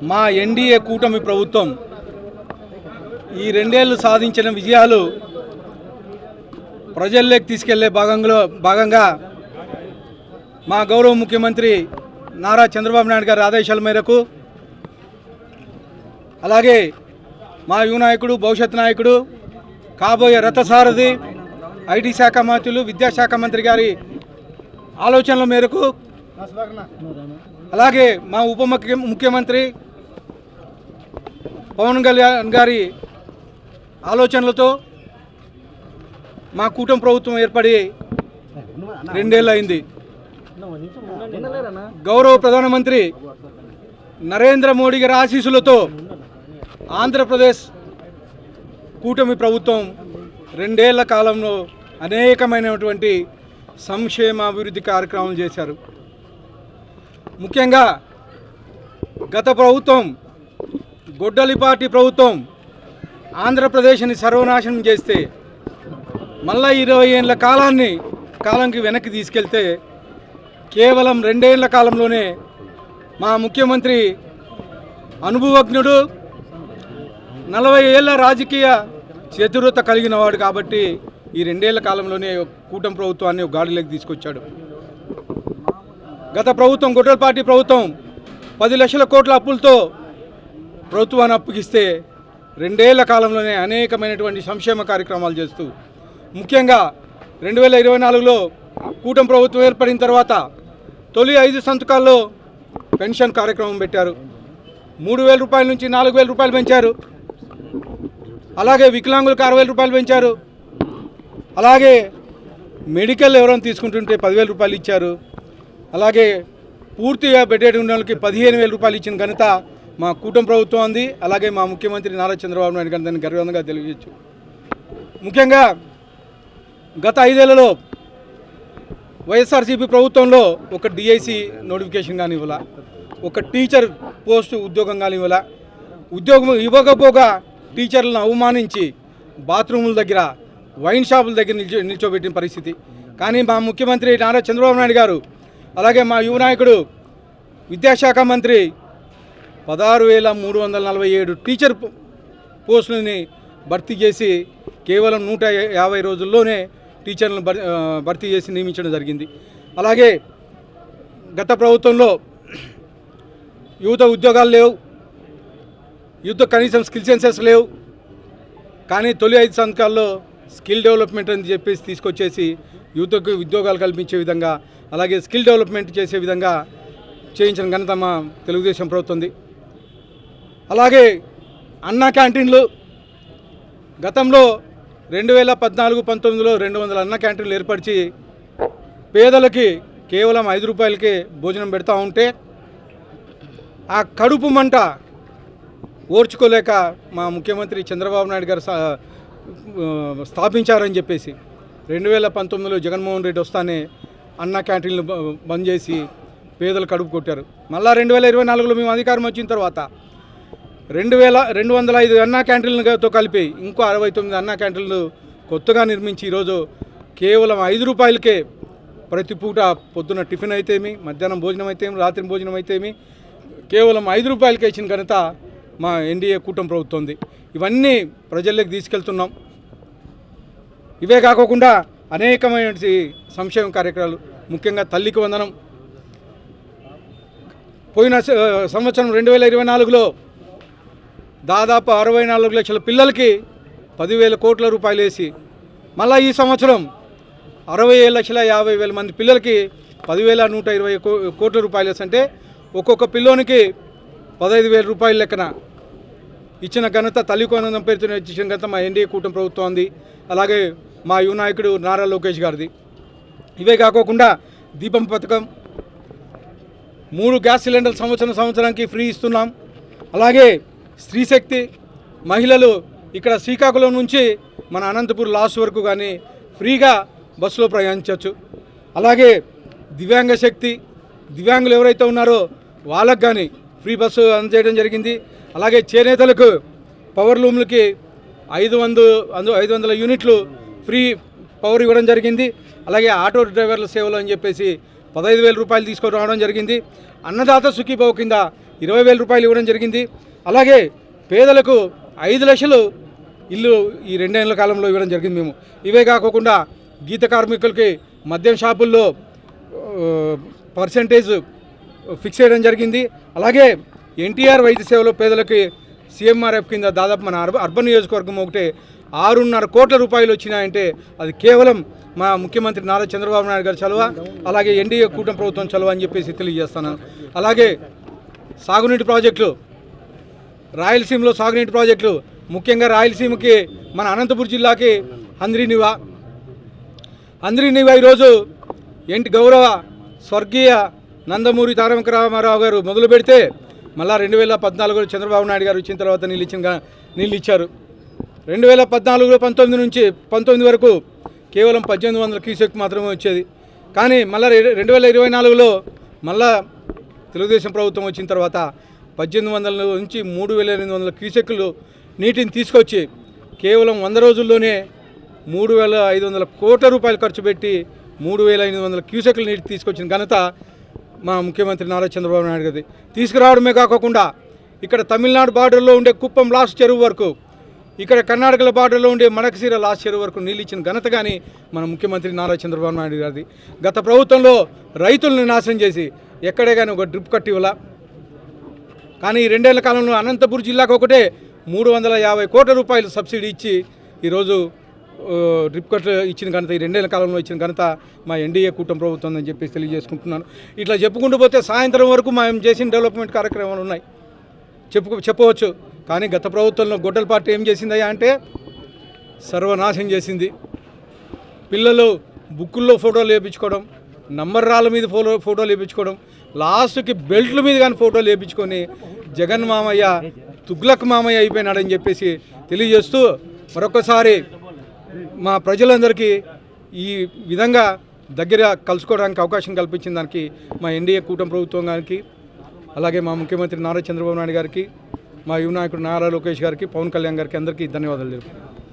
మా ఎన్డీఏ కూటమి ప్రభుత్వం ఈ రెండేళ్లు సాధించిన విజయాలు ప్రజల్లోకి తీసుకెళ్లే భాగంగా మా గౌరవ ముఖ్యమంత్రి నారా చంద్రబాబు నాయుడు గారి ఆదేశాల మేరకు, అలాగే మా యువ నాయకుడు, భవిష్యత్ నాయకుడు, కాబోయే రథసారథి, ఐటీ శాఖ మంత్రులు, విద్యాశాఖ మంత్రి గారి ఆలోచనల మేరకు, అలాగే మా ఉప ముఖ్యమంత్రి పవన్ కళ్యాణ్ గారి ఆలోచనలతో మా కూటమి ప్రభుత్వం ఏర్పడి 2 ఏళ్ళు అయింది. గౌరవ ప్రధానమంత్రి నరేంద్ర మోడీ గారి ఆశీస్సులతో ఆంధ్రప్రదేశ్ కూటమి ప్రభుత్వం 2 ఏళ్ల కాలంలో అనేకమైనటువంటి సంక్షేమ అభివృద్ధి కార్యక్రమాలు చేశారు. ముఖ్యంగా గత ప్రభుత్వం, గొడ్డలిపాటి ప్రభుత్వం ఆంధ్రప్రదేశ్ని సర్వనాశనం చేస్తే మళ్ళా 20 ఏళ్ళ కాలానికి వెనక్కి తీసుకెళ్తే కేవలం 2 ఏళ్ల కాలంలోనే మా ముఖ్యమంత్రి అనుభవజ్ఞుడు, 40 ఏళ్ల రాజకీయ చతురత కలిగిన వాడు కాబట్టి ఈ 2 ఏళ్ల కాలంలోనే కూటమి ప్రభుత్వాన్ని గాడిలోకి తీసుకొచ్చాడు. గత ప్రభుత్వం, గొడ్డలిపాటి ప్రభుత్వం 10 లక్షల కోట్ల అప్పులతో ప్రభుత్వాన్ని అప్పగిస్తే 2 ఏళ్ల కాలంలోనే అనేకమైనటువంటి సంక్షేమ కార్యక్రమాలు చేస్తూ, ముఖ్యంగా 2024లో కూటమి ప్రభుత్వం ఏర్పడిన తర్వాత తొలి 5 సంతకాల్లో పెన్షన్ కార్యక్రమం పెట్టారు. 3,000 రూపాయల నుంచి 4,000 రూపాయలు పెంచారు. అలాగే వికలాంగులకు 60,000 రూపాయలు పెంచారు. అలాగే మెడికల్ ఎవరైనా తీసుకుంటుంటే 10,000 రూపాయలు ఇచ్చారు. అలాగే పూర్తిగా బెడ్డెడ్ ఉన్న వాళ్ళకి 15,000 రూపాయలు ఇచ్చిన ఘనత మా కూటమి ప్రభుత్వం ఉంది. అలాగే మా ముఖ్యమంత్రి నారా చంద్రబాబు నాయుడు గారిని దాన్ని గర్వంగా తెలియజేయచ్చు. ముఖ్యంగా గత 5 ఏళ్లలో వైఎస్ఆర్సీపీ ప్రభుత్వంలో ఒక డిఐసి నోటిఫికేషన్ కానీ ఇవ్వాల, ఒక టీచర్ పోస్టు ఉద్యోగం కానీ ఇవ్వాల, ఉద్యోగం ఇవ్వకపోగా టీచర్లను అవమానించి బాత్రూముల దగ్గర, వైన్ షాపుల దగ్గర నిల్చోబెట్టిన పరిస్థితి. కానీ మా ముఖ్యమంత్రి నారా చంద్రబాబు నాయుడు గారు, అలాగే మా యువ నాయకుడు, విద్యాశాఖ మంత్రి 16,347 టీచర్ పోస్టులని భర్తీ చేసి కేవలం 150 రోజుల్లోనే టీచర్లను భర్తీ చేసి నియమించడం జరిగింది. అలాగే గత ప్రభుత్వంలో యువత ఉద్యోగాలు లేవు, యువత కనీసం స్కిల్ సెన్సెస్ లేవు. కానీ తొలి 5 సంతకాల్లో స్కిల్ డెవలప్మెంట్ అని చెప్పేసి తీసుకొచ్చేసి యువతకు ఉద్యోగాలు కల్పించే విధంగా, అలాగే స్కిల్ డెవలప్మెంట్ చేసే విధంగా చేయించిన ఘనత మా తెలుగుదేశం ప్రభుత్వంది. అలాగే అన్నా క్యాంటీన్లు, గతంలో 2014-19లో 200 అన్న క్యాంటీన్లు ఏర్పరిచి పేదలకి కేవలం 5 రూపాయలకే భోజనం పెడతా ఉంటే ఆ కడుపు మంట ఓర్చుకోలేక మా ముఖ్యమంత్రి చంద్రబాబు నాయుడు గారు స్థాపించారని చెప్పేసి 2019లో జగన్మోహన్ రెడ్డి వస్తానే అన్న క్యాంటీన్లు బంద్ చేసి పేదలు కడుపు కొట్టారు. మళ్ళా 2024లో మేము అధికారం వచ్చిన తర్వాత 2,205 అన్నా క్యాంటీన్లతో కలిపి ఇంకో 69 అన్నా క్యాంటీన్లు కొత్తగా నిర్మించి ఈరోజు కేవలం 5 రూపాయలకే ప్రతి పూట పొద్దున్న టిఫిన్ అయితేమి, మధ్యాహ్నం భోజనం అయితేమి, రాత్రి భోజనం అయితేమి కేవలం 5 రూపాయలకే ఇచ్చిన ఘనత మా ఎన్డీఏ కూటమి ప్రభుత్వం ఉంది. ఇవన్నీ ప్రజల్లోకి తీసుకెళ్తున్నాం. ఇవే కాకుండా అనేకమైన సంక్షేమ కార్యక్రమాలు, ముఖ్యంగా తల్లికి వందనం. పోయిన సంవత్సరం 2024లో దాదాపు 64 లక్షల పిల్లలకి 10,000 కోట్ల రూపాయలు వేసి, మళ్ళీ ఈ సంవత్సరం 67,50,000 మంది పిల్లలకి 10,120 కోట్ల రూపాయలు వేసి, అంటే ఒక్కొక్క పిల్లోనికి 15,000 రూపాయల లెక్కన ఇచ్చిన ఘనత, తల్లి వందనం పేరుతో ఇచ్చిన ఘనత మా ఎన్డీఏ కూటమి ప్రభుత్వం ఉంది. అలాగే మా యువ నాయకుడు నారా లోకేష్ గారిది. ఇవే కాకుండా దీపం పథకం, 3 గ్యాస్ సిలిండర్లు సంవత్సరానికి ఫ్రీ ఇస్తున్నాం. అలాగే స్త్రీశక్తి, మహిళలు ఇక్కడ శ్రీకాకుళం నుంచి మన అనంతపూర్ లాస్ట్ వరకు కానీ ఫ్రీగా బస్సులో ప్రయాణించవచ్చు. అలాగే దివ్యాంగ శక్తి, దివ్యాంగులు ఎవరైతే ఉన్నారో వాళ్ళకు కానీ ఫ్రీ బస్సు అందజేయడం జరిగింది. అలాగే చేనేతలకు పవర్ లూమ్లకి 500 యూనిట్లు ఫ్రీ పవర్ ఇవ్వడం జరిగింది. అలాగే ఆటో డ్రైవర్ల సేవలు అని చెప్పేసి 15,000 రూపాయలు తీసుకొని రావడం జరిగింది. అన్నదాత సుఖీభావ కింద 20,000 రూపాయలు ఇవ్వడం జరిగింది. అలాగే పేదలకు 5 లక్షలు ఇల్లు ఈ 2 ఏళ్ల కాలంలో ఇవ్వడం జరిగింది మేము. ఇవే కాకుండా గీత కార్మికులకి మద్యం షాపుల్లో పర్సెంటేజ్ ఫిక్స్ చేయడం జరిగింది. అలాగే ఎన్టీఆర్ వైద్య సేవలో పేదలకి సీఎంఆర్ఎఫ్ కింద దాదాపు మన అర్బన్ నియోజకవర్గం ఒకటే 6.5 కోట్ల రూపాయలు వచ్చినాయంటే అది కేవలం మా ముఖ్యమంత్రి నారా చంద్రబాబు నాయుడు గారి చలువ, అలాగే ఎన్డీఏ కూటమి ప్రభుత్వం చలువ అని చెప్పేసి తెలియజేస్తాను. అలాగే సాగునీటి ప్రాజెక్టులు, రాయలసీమలో సాగునీటి ప్రాజెక్టులు, ముఖ్యంగా రాయలసీమకి మన అనంతపురం జిల్లాకి హంద్రీనివా ఈరోజు గౌరవ స్వర్గీయ నందమూరి తారక రామారావు గారు మొదలు పెడితే మళ్ళా 2014 చంద్రబాబు నాయుడు గారు వచ్చిన తర్వాత నీళ్ళు ఇచ్చారు. 2014-19 నుంచి 19 వరకు కేవలం 1800 క్యూసెక్ మాత్రమే వచ్చేది. కానీ మళ్ళీ 2024లో మళ్ళా తెలుగుదేశం ప్రభుత్వం వచ్చిన తర్వాత 1800 నుంచి 3800 క్యూసెక్లు నీటిని తీసుకొచ్చి కేవలం 100 రోజుల్లోనే 3,500 కోట్ల రూపాయలు ఖర్చు పెట్టి 3,500 క్యూసెక్లు నీటి తీసుకొచ్చిన ఘనత మా ముఖ్యమంత్రి నారా చంద్రబాబు నాయుడు గారి. తీసుకురావడమే కాకుండా ఇక్కడ తమిళనాడు బార్డర్లో ఉండే కుప్పం లాస్ట్ చెరువు వరకు, ఇక్కడ కర్ణాటకల బార్డర్లో ఉండే మడకశీర లాస్ట్ చెరువు వరకు నీళ్ళు ఇచ్చిన ఘనత కానీ మన ముఖ్యమంత్రి నారా చంద్రబాబు నాయుడు గారిది. గత ప్రభుత్వంలో రైతులను నాశనం చేసి ఎక్కడే కానీ ఒక డ్రిప్ కట్ ఇవ్వాల. కానీ ఈ 2 ఏళ్ల కాలంలో అనంతపురం జిల్లాకు ఒకటే 350 కోట్ల రూపాయలు సబ్సిడీ ఇచ్చి ఈరోజు డ్రిప్ కట్ ఇచ్చిన ఘనత, ఈ 2 ఏళ్ల కాలంలో ఇచ్చిన ఘనత మా ఎన్డీఏ కూటమి ప్రభుత్వం అని చెప్పేసి తెలియజేసుకుంటున్నాను. ఇట్లా చెప్పుకుంటూ పోతే సాయంత్రం వరకు మేము చేసిన డెవలప్మెంట్ కార్యక్రమాలు ఉన్నాయి చెప్పవచ్చు. కానీ గత ప్రభుత్వంలో గొడ్డల పార్టీ ఏం చేసిందయ్యా అంటే సర్వనాశనం చేసింది. పిల్లలు బుక్కుల్లో ఫోటోలు వేయించుకోవడం, నంబర్ రాళ్ళ మీద ఫోటోలు వేయించుకోవడం, లాస్ట్కి బెల్ట్ల మీద కానీ ఫోటోలు వేయించుకొని జగన్ మామయ్య తుగ్లక్ మామయ్య అయిపోయినాడని చెప్పేసి తెలియజేస్తూ మరొకసారి మా ప్రజలందరికీ ఈ విధంగా దగ్గర కలుసుకోవడానికి అవకాశం కల్పించిన దానికి మా ఎన్డీఏ కూటమి ప్రభుత్వం గారికి, అలాగే మా ముఖ్యమంత్రి నారా చంద్రబాబు నాయుడు గారికి, మా యువ నాయకుడు నారా లోకేష్ గారికి, పవన్ కళ్యాణ్ గారికి అందరికీ ధన్యవాదాలు తెలుపుతున్నాను.